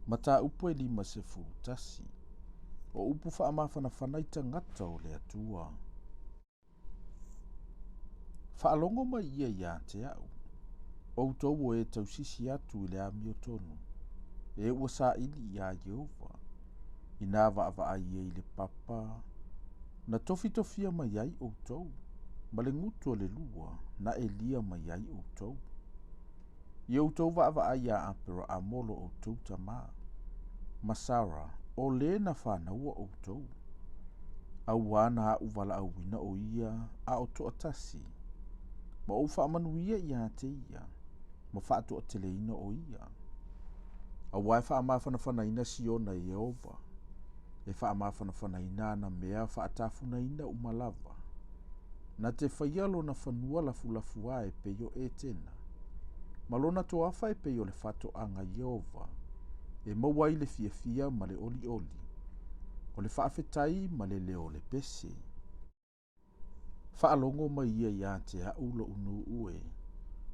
Mata upu e 5 tasi. O upu whaamawhanawhana i tangata o le atua. Whaalongo mai ia ia te au. O tau e tausisi atu i le ami o tonu. E ua sa ili ia Jehova. Ina wa ai e le papa. Na tofitofia mai ai o tau. Ma le ngutu o le lua na e lia mai ai o tau. I o tau wa ai a apera a molo o tau tama. Masara o le na whanaua o tau. Au wana a uwala au wina o ia a o toa tasi. Ma o whaamanuia ia te ia. Ma whaato o teleina o ia. A wai whaamawhanawhana ina siona i Jehova. E whaamawhanawhana ina na mea whaatafuna ina umalava. Na te whaialo na whanua lafu e peyo e tena. Malona to awha e peyo le whato anga Jehova. E mawai le fia ma le oli. O le whaafetai ma le leo le pese. Whaalongo mai ia te aulo unu ue.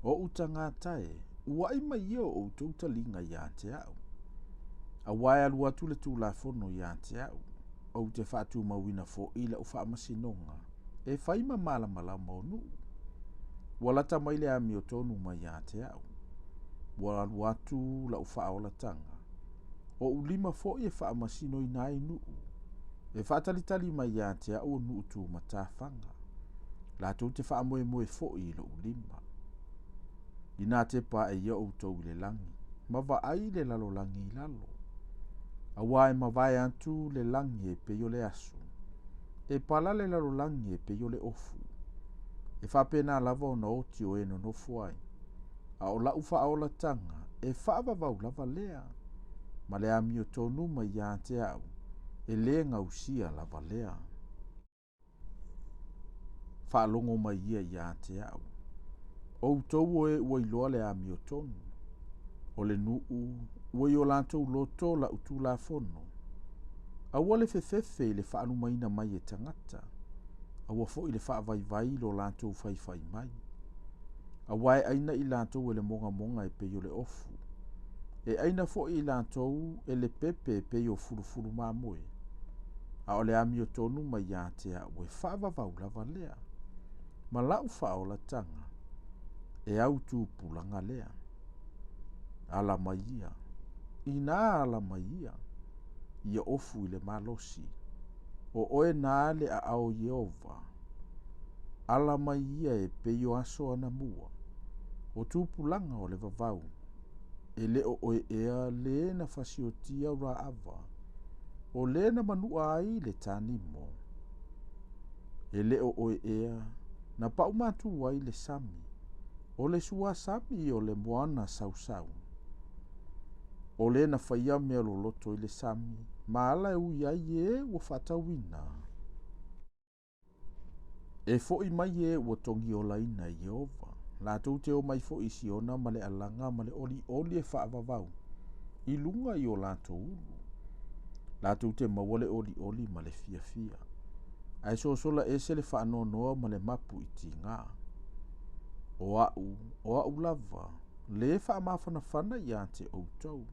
O utanga tae, uai mai ia o tautalinga ia te au. A wai alu atu le tūlafono ia te au. O te whaatu mawina fo ila u whaamasinonga. E whaima mala mo nu. Walata mai le ami o tonu mai ia te au. Wa alu atu la u whaolatanga. O ulima fo e whaamasino i nai nuu. E whaatalitali mai ia te au nuu tu matawhanga. La tau te whaamoe fo i lo ulima. Ina te pa e ia o tau le langi. Ma wa ai le lalo langi i lalo. A wae ma vai antu le langi e peyo le asu. E pala le lalo langi e peyo le ofu. E whapena lava o na oti o eno no fuai. A o la ufa aola tanga e whaavavau lava lea. Ma le ami o tonu ma ia te au. E le ngausia lava lea. Whaalongo mai ia te au. O tau e wailoa le ami o tonu. O le nuu, ua i o lantou loto la utu la fono. Aua le fefefe i le whaanu maina mai e tangata. Aua fo i le whaavaivai lo lantou whaifai mai. Aua e aina i lantou e le monga e peyo le ofu. E aina fo i lantou e le pepe e peyo furu mamoe. A o le ami o tonu mai a te a ue whaavavau lava lea. Ma lau whaola tanga. E au tūpulanga lea. Ala maia. Ina ala maia. Ia ofu i le malosi. O oe nā le a ao Jehova. Ala maia e peyo aso ana mua. O tūpulanga o le vavau. E le o oe ea le na fasiotia ura ava. O le na manua ai le tanimo. E le o oe ea na paumatu wai le sami. O le sua sami o le moana sausau. O le na whaia mea lo loto i le sami. Ma ala e ui ai e ua whatawina. E fo i mai e ua tongi o laina i Jehova. La tau te o mai fo i siona ma le alanga ma le oli e whaavavau. I lunga i o lato ulu. La tau te maua le oli ma le fia. Ai sola e se le whaanonoa ma le mapu i ti ngā. O au lava. Le whaamawhanawhana i ante o tau.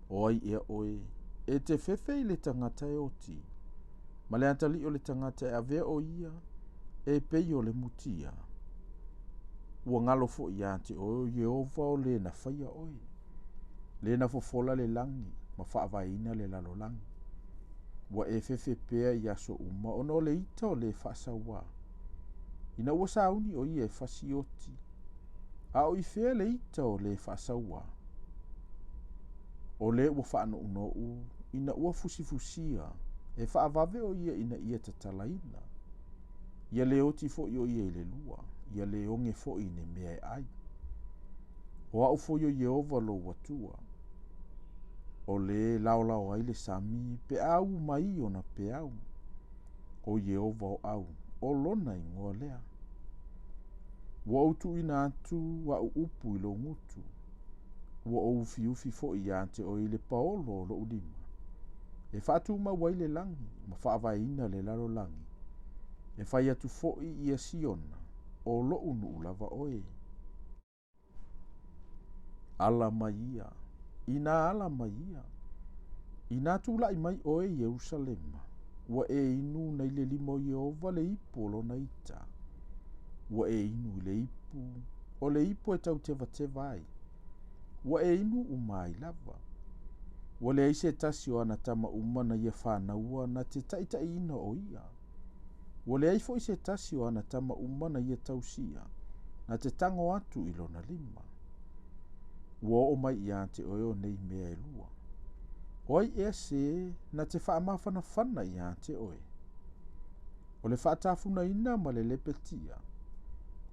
O ai ea oe. E te fefe i le tangata e oti. Ma le antali o le tangata e avea o ia. E pei o le mutia. Ua ngalo fo i ante o Jehova o le na whaia oe. Le na fofola le langi. Ma whaavaina le lalo langi. Ua e fefe pea i aso uma. Ono le ita o le whaasawa. Ina ua sauni o ia e whasi oti. A o i fea le ita o le whaasawa. O le ua whaano unou. Ina ua fusifusia. E whaavave o ia ina ia tatalaina. Ia le oti fo i o ia i le lua. Ia le onge fo i ne mea e ai. O au fo i o Jehova lo watua. O le lao ai le sami pe au mai o na pe au. O Jehova o au. O lona i ngoa lea. Wa utu ina atu wa upu i lo ngutu. Wa o ufi fo i ante o i le paolo lo ulima. E whaatu ma wai le langi. Ma whaavai ina le lalo langi. E whai atu fo i ia siona. O lo unu ulava oe. Ala mai ia. ina ala mai ia. Ina tula'i mai oe Ierusalema, ua e inu nei le limo Iehova le ipu o lona ita. Ua e inu le ipu, o le ipu e tau teva ai. Ua e inu umai lava. Ua le aise tasi o ana tama uma na ia whanaua na te taitai ina o ia. Ua le aifo ise tasi o ana tama uma na ia tausia, na te tango atu i lona lima. Ua o mai ia te oeo nei mea e lua. Oi e se na te whaamawhana whana ia te oe. O le whaatafuna ina ma le lepetia,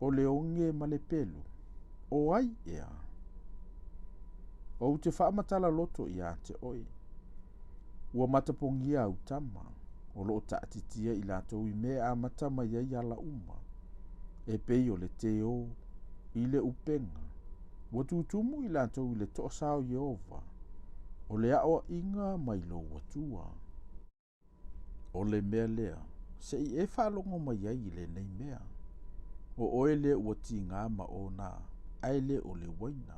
o le onge ma le pelu, o ai ea. O te whaamatala loto ia te oe. Ua matapongia au tama, o lo taatitia i latou i mea a matama ia i ala uma. E pei o le teo, i le upenga. Ua tutumu i latou i le to'asao Jehova. O le aoa inga mai lo watua. O le mea lea, se i e whalongo mai ai i le nei mea. O oe le ua ti ngama o na, ai le o le waina.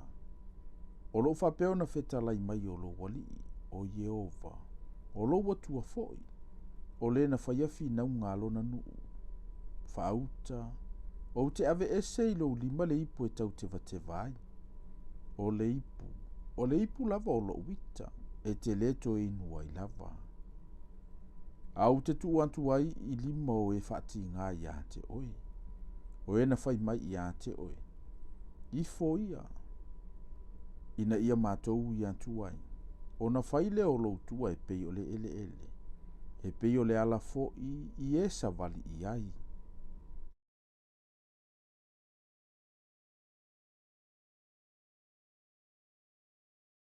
O lo whapeo na whetalai mai o lo wali o Jehova. O lo watua foi. O le na whaiafi nau ngalo na nuu. Whauta. O te ave ese i lo lima le ipu e tau te vai. O le ipu. O le ipu lava o lo wita. E te leto e inua i lava. Au te tu antu ai i lima o e whaati ngā ia te oe. O e na whai mai ia te oe. Ifo ia. Ina ia mātou i antu ai. O na whaile o lo tua e pei o le ele ele. E pei o le ala fo i e sa vali i ai.